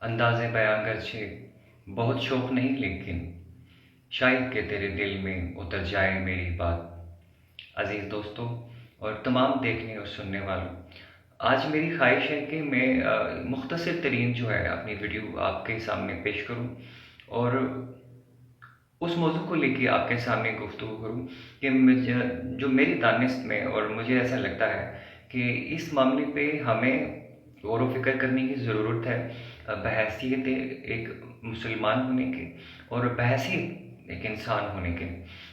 انداز بیاں گرچہ بہت شوق نہیں، لیکن شاید کہ تیرے دل میں اتر جائے میری بات۔ عزیز دوستوں اور تمام دیکھنے اور سننے والوں، آج میری خواہش ہے کہ میں مختصر ترین جو ہے اپنی ویڈیو آپ کے سامنے پیش کروں اور اس موضوع کو لے کے آپ کے سامنے گفتگو کروں کہ جو میری دانست میں اور مجھے ایسا لگتا ہے کہ اس معاملے پہ ہمیں غور و فکر کرنے کی ضرورت ہے، بحیثیت ایک مسلمان ہونے کے اور بحیثیت ایک انسان ہونے کے۔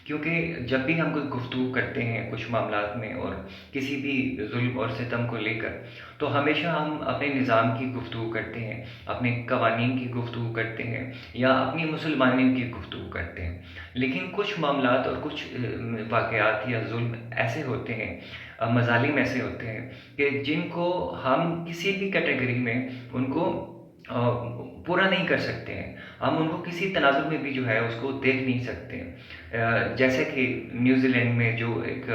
کیونکہ جب بھی ہم کوئی گفتگو کرتے ہیں کچھ معاملات میں اور کسی بھی ظلم اور ستم کو لے کر، تو ہمیشہ ہم اپنے نظام کی گفتگو کرتے ہیں، اپنے قوانین کی گفتگو کرتے ہیں یا اپنی مسلمانین کی گفتگو کرتے ہیں۔ لیکن کچھ معاملات اور کچھ واقعات یا ظلم ایسے ہوتے ہیں، مظالم ایسے ہوتے ہیں کہ جن کو ہم کسی بھی کیٹیگری میں ان کو پورا نہیں کر سکتے ہیں، ہم ان کو کسی تناظر میں بھی جو ہے اس کو دیکھ نہیں سکتے۔ جیسے کہ نیوزی لینڈ میں جو ایک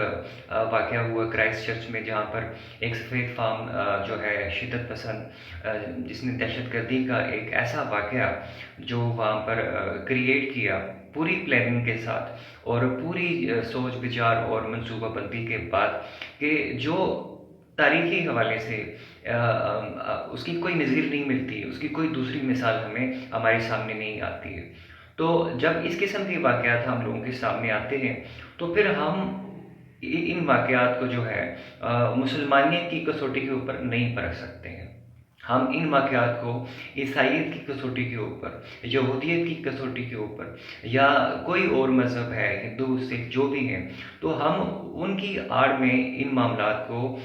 واقعہ ہوا کرائسٹ چرچ میں، جہاں پر ایک سفید فام جو ہے شدت پسند جس نے دہشت گردی کا ایک ایسا واقعہ جو وہاں پر کریٹ کیا پوری پلاننگ کے ساتھ اور پوری سوچ بچار اور منصوبہ بندی کے بعد، کہ جو تاریخی حوالے سے اس کی کوئی نظیر نہیں ملتی، اس کی کوئی دوسری مثال ہمیں ہمارے سامنے نہیں آتی ہے۔ تو جب اس قسم کے واقعات ہم لوگوں کے سامنے آتے ہیں تو پھر ہم ان واقعات کو جو ہے مسلمانیت کی کسوٹی کے اوپر نہیں پرکھ سکتے ہیں۔ ہم ان واقعات کو عیسائیت کی کسوٹی کے اوپر، یہودیت کی کسوٹی کے اوپر، یا کوئی اور مذہب ہے، ہندو سکھ جو بھی ہیں، تو ہم ان کی آڑ میں ان معاملات کو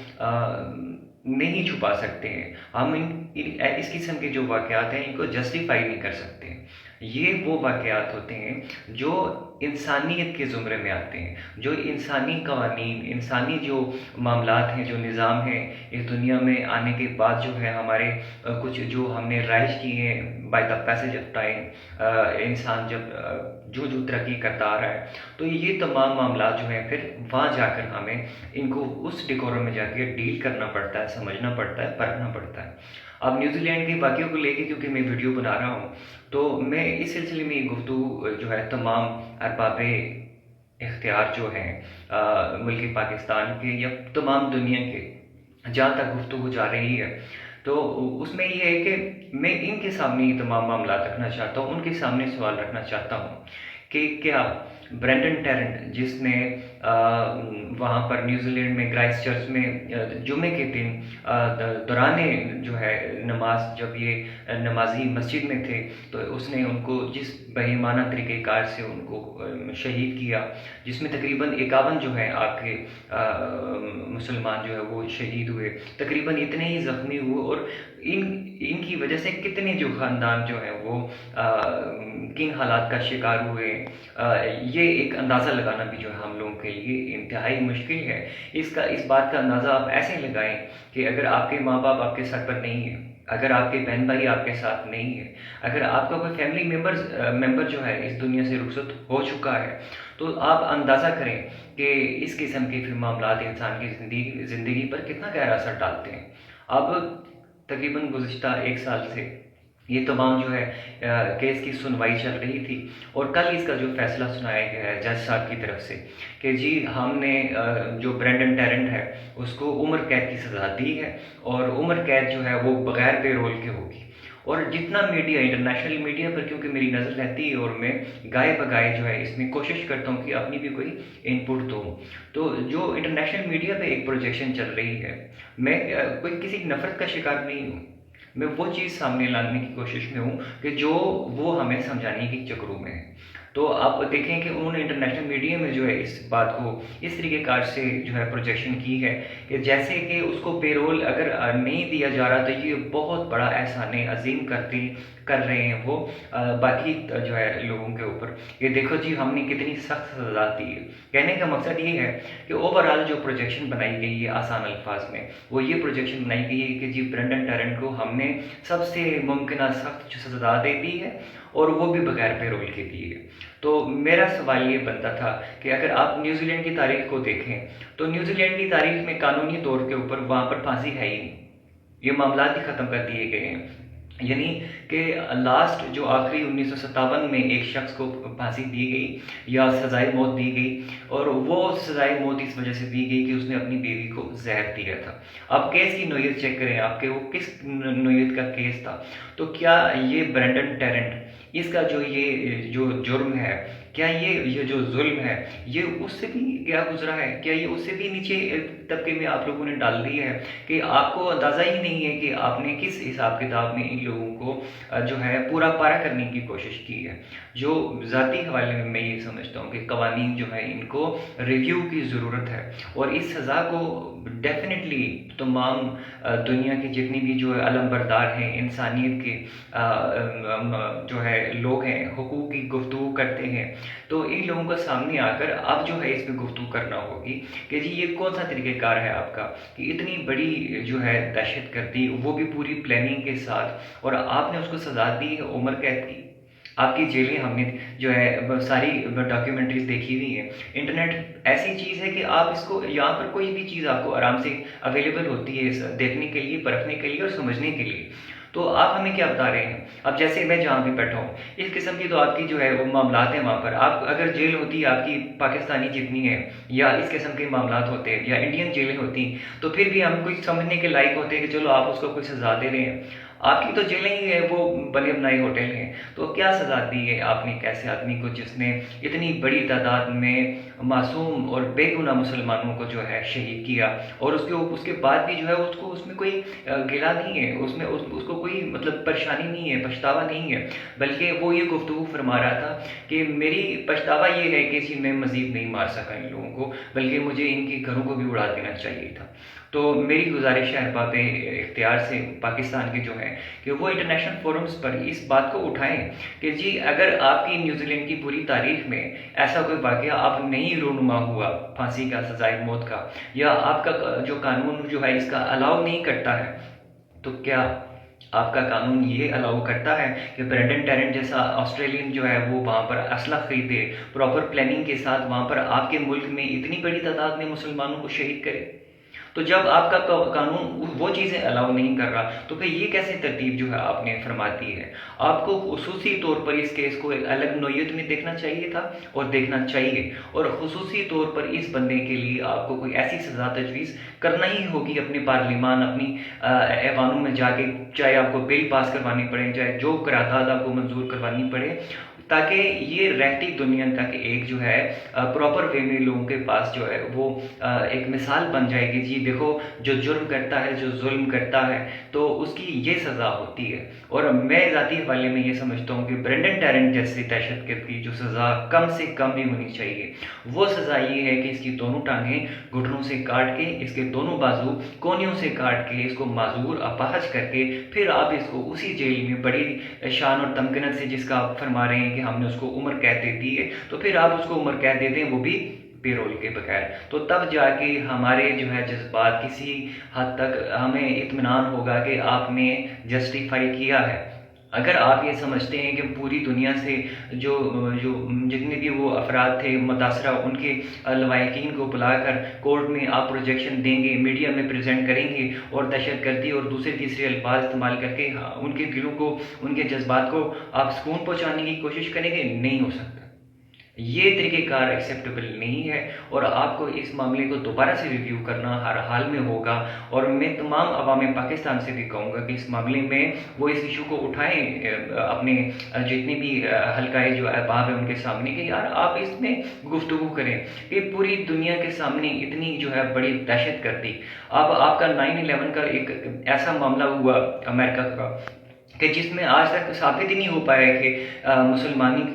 نہیں چھپا سکتے ہیں۔ ہم اس قسم کے جو واقعات ہیں ان کو جسٹیفائی نہیں کر سکتے ہیں۔ یہ وہ واقعات ہوتے ہیں جو انسانیت کے زمرے میں آتے ہیں، جو انسانی قوانین، انسانی جو معاملات ہیں، جو نظام ہیں اس دنیا میں آنے کے بعد جو ہے ہمارے کچھ جو ہم نے رائج کیے ہیں by the passage of time, انسان جب جو ترقی کرتا آ رہا ہے، تو یہ تمام معاملات جو ہیں پھر وہاں جا کر ہمیں ان کو اس ڈیکورم میں جا کے ڈیل کرنا پڑتا ہے، سمجھنا پڑتا ہے، پرکھنا پڑتا ہے۔ اب نیوزی لینڈ کے واقعوں کو لے کے کیونکہ میں ویڈیو بنا رہا ہوں، تو میں اس سلسلے میں گفتگو جو ہے تمام ارباب اختیار جو ہیں ملک پاکستان کے یا تمام دنیا کے، جہاں تک گفتگو جا رہی ہے، تو اس میں یہ ہے کہ میں ان کے سامنے یہ تمام معاملات رکھنا چاہتا ہوں، ان کے سامنے سوال رکھنا چاہتا ہوں کہ کیا برینڈن ٹیرنٹ، جس نے وہاں پر نیوزی لینڈ میں کرائسٹ چرچ میں جمعے کے دن دوران جو ہے نماز، جب یہ نمازی مسجد میں تھے، تو اس نے ان کو جس بہیمانہ طریقہ کار سے ان کو شہید کیا، جس میں تقریباً 51 جو ہے آپ کے مسلمان جو ہے وہ شہید ہوئے، تقریباً اتنے ہی زخمی ہوئے، اور ان کی وجہ سے کتنے جو خاندان جو ہیں وہ کن حالات کا شکار ہوئے، یہ ایک اندازہ لگانا بھی جو ہے ہم لوگوں کے لیے انتہائی مشکل ہے۔ اس بات کا اندازہ آپ ایسے لگائیں کہ اگر آپ کے ماں باپ آپ کے سر پر نہیں ہیں، اگر آپ کے بہن بھائی آپ کے ساتھ نہیں ہیں، اگر آپ کا کوئی فیملی ممبر جو ہے اس دنیا سے رخصت ہو چکا ہے، تو آپ اندازہ کریں کہ اس قسم کے پھر معاملات انسان کی زندگی پر کتنا گہرا اثر ڈالتے ہیں۔ اب تقریباً گزشتہ 1 سال سے یہ تمام جو ہے کیس کی سنوائی چل رہی تھی، اور کل اس کا جو فیصلہ سنایا گیا ہے جج صاحب کی طرف سے کہ جی ہم نے جو برینڈن ٹیرنٹ ہے اس کو عمر قید کی سزا دی ہے، اور عمر قید جو ہے وہ بغیر پے رول کے ہوگی۔ اور جتنا میڈیا، انٹرنیشنل میڈیا پر کیونکہ میری نظر رہتی ہے اور میں گائے بگائے جو ہے اس میں کوشش کرتا ہوں کہ اپنی بھی کوئی ان پٹ دوں، تو جو انٹرنیشنل میڈیا پہ ایک پروجیکشن چل رہی ہے، میں کوئی کسی نفرت کا شکار نہیں ہوں، میں وہ چیز سامنے لانے کی کوشش میں ہوں کہ جو وہ ہمیں سمجھانے کی چکروں میں ہے۔ تو آپ دیکھیں کہ انہوں نے انٹرنیشنل میڈیا میں جو ہے اس بات کو اس طریقے کار سے جو ہے پروجیکشن کی ہے کہ جیسے کہ اس کو پے رول اگر نہیں دیا جا رہا تو یہ بہت بڑا احسان عظیم کر رہے ہیں وہ باقی جو ہے لوگوں کے اوپر، کہ دیکھو جی ہم نے کتنی سخت سزا دی ہے۔ کہنے کا مقصد یہ ہے کہ اوورآل جو پروجیکشن بنائی گئی ہے آسان الفاظ میں، وہ یہ پروجیکشن بنائی گئی ہے کہ جی برینڈن ٹیرنٹ کو ہم نے سب سے ممکنہ سخت سزا دے دی ہے، اور وہ بھی بغیر پے رول کے دی ہے۔ تو میرا سوال یہ بنتا تھا کہ اگر آپ نیوزی لینڈ کی تاریخ کو دیکھیں تو نیوزی لینڈ کی تاریخ میں قانونی طور کے اوپر وہاں پر پھانسی ہے ہی نہیں، یہ معاملات ہی ختم کر دیے گئے ہیں۔ یعنی کہ لاسٹ جو آخری 1957 میں ایک شخص کو پھانسی دی گئی یا سزائے موت دی گئی، اور وہ سزائے موت اس وجہ سے دی گئی کہ اس نے اپنی بیوی کو زہر دیا تھا۔ اب کیس کی نوعیت چیک کریں آپ کے وہ کس نوعیت کا کیس تھا، تو کیا یہ برینڈن ٹیرنٹ اس کا یہ جو جرم ہے، کیا یہ جو ظلم ہے یہ اس سے بھی کیا گزرا ہے؟ کیا یہ اس سے بھی نیچے طبقے میں آپ لوگوں نے ڈال دی ہے کہ آپ کو اندازہ ہی نہیں ہے کہ آپ نے کس حساب کتاب میں ان لوگوں کو جو ہے پورا پارا کرنے کی کوشش کی ہے؟ جو ذاتی حوالے میں یہ سمجھتا ہوں کہ قوانین جو ہے ان کو ریویو کی ضرورت ہے، اور اس سزا کو ڈیفینیٹلی تمام دنیا کی جتنی بھی جو ہے علم بردار ہیں، انسانیت کے جو ہے لوگ ہیں، حقوق کی گفتگو کرتے ہیں، تو ان لوگوں کا سامنے آ کر اب جو ہے اس پہ گفتگو کرنا ہوگی کہ جی یہ کون سا طریقہ کار ہے آپ کا کہ اتنی بڑی جو ہے دہشت گردی، وہ بھی پوری پلاننگ کے ساتھ، اور آپ نے اس کو سزا دی ہے عمر قید کی۔ آپ کی جیلیں ہم نے جو ہے ساری ڈاکیومنٹریز دیکھی ہوئی ہیں۔ انٹرنیٹ ایسی چیز ہے کہ آپ اس کو یہاں پر کوئی بھی چیز آپ کو آرام سے اویلیبل ہوتی ہے دیکھنے کے لیے، پرکھنے کے لیے اور سمجھنے کے لیے۔ تو آپ ہمیں کیا بتا رہے ہیں؟ اب جیسے میں جہاں بھی بیٹھا ہوں، اس قسم کی تو آپ کی جو ہے وہ معاملات ہیں وہاں پر، آپ اگر جیل ہوتی آپ کی پاکستانی جتنی ہے، یا اس قسم کے معاملات ہوتے یا انڈین جیلیں ہوتی، تو پھر بھی ہم کچھ سمجھنے کے لائق ہوتے کہ چلو آپ اس کو کوئی سزا دے رہے ہیں۔ آپ کی تو جیلیں ہی ہیں، وہ بنے بنائے ہوٹل ہیں، تو کیا سزا دی ہے آپ نے کیسے آدمی کو جس نے اتنی بڑی تعداد میں معصوم اور بے گناہ مسلمانوں کو جو ہے شہید کیا، اور اس کے بعد بھی جو ہے اس میں کوئی گلا نہیں ہے، اس کو کوئی مطلب پریشانی نہیں ہے، پچھتاوا نہیں ہے، بلکہ وہ یہ گفتگو فرما رہا تھا کہ میری پچھتاوا یہ ہے کہ میں مزید نہیں مار سکا ان لوگوں کو، بلکہ مجھے ان کے گھروں کو بھی اڑا دینا چاہیے تھا۔ تو میری گزارش ہے احباب اختیار سے پاکستان کے جو ہیں کہ وہ انٹرنیشنل فورمز پر اس بات کو اٹھائیں کہ جی اگر آپ کی نیوزی لینڈ کی پوری تاریخ میں ایسا کوئی واقعہ آپ نہیں رونما ہوا پھانسی کا، سزائے موت کا، یا آپ کا جو قانون جو ہے اس کا الاؤ نہیں کرتا ہے، تو کیا آپ کا قانون یہ الاؤ کرتا ہے کہ برینڈن ٹیرنٹ جیسا آسٹریلین جو ہے وہ وہاں پر اسلحہ خریدے، پراپر پلاننگ کے ساتھ وہاں پر آپ کے ملک میں اتنی بڑی تعداد میں مسلمانوں کو شہید کرے؟ تو جب آپ کا قانون وہ چیزیں الاؤ نہیں کر رہا، تو پھر یہ کیسے ترتیب جو ہے آپ نے فرما دی ہے؟ آپ کو خصوصی طور پر اس کیس کو ایک الگ نوعیت میں دیکھنا چاہیے تھا اور دیکھنا چاہیے، اور خصوصی طور پر اس بندے کے لیے آپ کو کوئی ایسی سزا تجویز کرنا ہی ہوگی اپنے پارلیمان، اپنی ایوانوں میں جا کے، چاہے آپ کو بل پاس کروانی پڑے، چاہے جو قرارداد آپ کو منظور کروانی پڑے، تاکہ یہ رہتی دنیا تک ایک جو ہے پراپر وے میں لوگوں کے پاس جو ہے وہ ایک مثال بن جائے گی، جی دیکھو جو جرم کرتا ہے، جو ظلم کرتا ہے، تو اس کی یہ سزا ہوتی ہے۔ اور میں ذاتی حوالے میں یہ سمجھتا ہوں کہ برینڈن ٹیرنٹ جیسی دہشت گرد کی جو سزا کم سے کم بھی ہونی چاہیے، وہ سزا یہ ہے کہ اس کی دونوں ٹانگیں گھٹنوں سے کاٹ کے، اس کے دونوں بازو کونیوں سے کاٹ کے، اس کو معذور اپاہج کر کے، پھر آپ اس کو اسی جیل میں بڑی شان اور تمکنت سے، جس کا آپ فرما رہے ہیں کہ ہم نے اس کو عمر قید دے دی ہے، تو پھر آپ اس کو عمر قید دے دیں، وہ بھی پیرول کے بغیر، تو تب جا کے ہمارے جو ہے جذبات کسی حد تک ہمیں اطمینان ہوگا کہ آپ نے جسٹیفائی کیا ہے۔ اگر آپ یہ سمجھتے ہیں کہ پوری دنیا سے جو جتنے بھی وہ افراد تھے متاثرہ، ان کے لواحقین کو بلا کر کورٹ میں آپ پروجیکشن دیں گے، میڈیا میں پریزنٹ کریں گے، اور دہشت گردی اور دوسرے تیسرے الفاظ استعمال کر کے ان کے دلوں کو، ان کے جذبات کو آپ سکون پہنچانے کی کوشش کریں گے، نہیں ہو سکتا۔ یہ طریقہ کار ایکسیپٹیبل نہیں ہے، اور آپ کو اس معاملے کو دوبارہ سے ریویو کرنا ہر حال میں ہوگا، اور میں تمام عوام پاکستان سے بھی کہوں گا کہ اس معاملے میں وہ اس ایشو کو اٹھائیں اپنے جتنے بھی حلقۂ جو احباب ہیں ان کے سامنے، کہ یار آپ اس میں گفتگو کریں کہ پوری دنیا کے سامنے اتنی جو ہے بڑی دہشت گردی، اب آپ کا 9/11 کا ایک ایسا معاملہ ہوا امریکہ کا کہ جس میں آج تک ثابت ہی نہیں ہو پایا کہ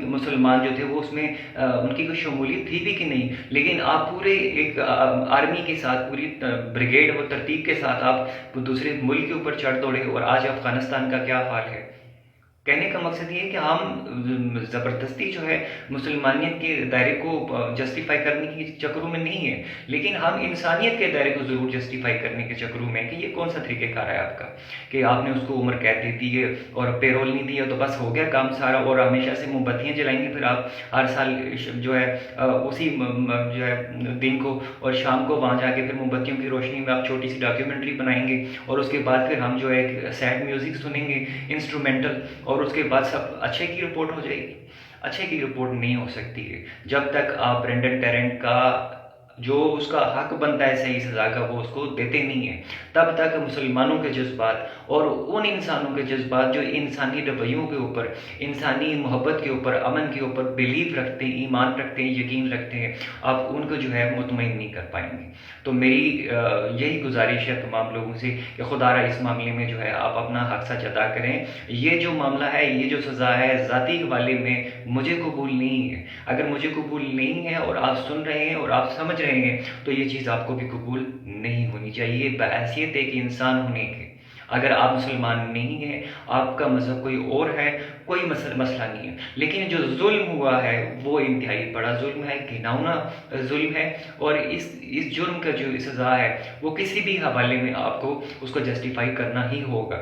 مسلمان جو تھے وہ اس میں ان کی کوئی شمولیت تھی بھی کہ نہیں، لیکن آپ پورے ایک آرمی کے ساتھ، پوری بریگیڈ اور ترتیب کے ساتھ آپ دوسرے ملک کے اوپر چڑھ دوڑے، اور آج افغانستان کا کیا حال ہے؟ کہنے کا مقصد یہ ہے کہ ہم زبردستی جو ہے مسلمانیت کے دائرے کو جسٹیفائی کرنے کے چکروں میں نہیں ہے، لیکن ہم انسانیت کے دائرے کو ضرور جسٹیفائی کرنے کے چکروں میں کہ یہ کون سا طریقہ کار ہے آپ کا کہ آپ نے اس کو عمر قید دے دی ہے اور پیرول نہیں دیا تو بس ہو گیا کام سارا، اور ہمیشہ سے موم بتیاں جلائیں گے، پھر آپ ہر سال جو ہے اسی جو ہے دن کو اور شام کو وہاں جا کے پھر موم بتیوں کی روشنی میں آپ چھوٹی سی ڈاکیومنٹری بنائیں گے، اور اس کے بعد پھر ہم جو ہے ایک سیڈ میوزک سنیں گے انسٹرومنٹل، اور اس کے بعد سب اچھے کی رپورٹ ہو جائے گی۔ اچھے کی رپورٹ نہیں ہو سکتی ہے جب تک آپ برینڈن ٹیرنٹ کا جو اس کا حق بنتا ہے صحیح سزا کا وہ اس کو دیتے نہیں ہیں، تب تک مسلمانوں کے جذبات اور ان انسانوں کے جذبات جو انسانی رویوں کے اوپر، انسانی محبت کے اوپر، امن کے اوپر بلیف رکھتے ہیں، ایمان رکھتے ہیں، یقین رکھتے ہیں، آپ ان کو جو ہے مطمئن نہیں کر پائیں گے۔ تو میری یہی گزارش ہے تمام لوگوں سے کہ خدا را اس معاملے میں جو ہے آپ اپنا حق سچ ادا کریں۔ یہ جو معاملہ ہے، یہ جو سزا ہے، ذاتی حوالے میں مجھے قبول نہیں ہے۔ اگر مجھے قبول نہیں ہے اور آپ سن رہے ہیں اور آپ سمجھ رہے ہیں تو یہ چیز آپ کو بھی قبول نہیں ہونی چاہیے بحیثیت ایک انسان ہونے کے۔ اگر آپ مسلمان نہیں ہیں، آپ کا مذہب کوئی اور ہے، کوئی مسئلہ نہیں ہے، لیکن جو ظلم ہوا ہے وہ انتہائی بڑا ظلم ہے، گھناؤنا ظلم ہے، اور اس جرم کا جو سزا ہے وہ کسی بھی حوالے میں آپ کو اس کو جسٹیفائی کرنا ہی ہوگا۔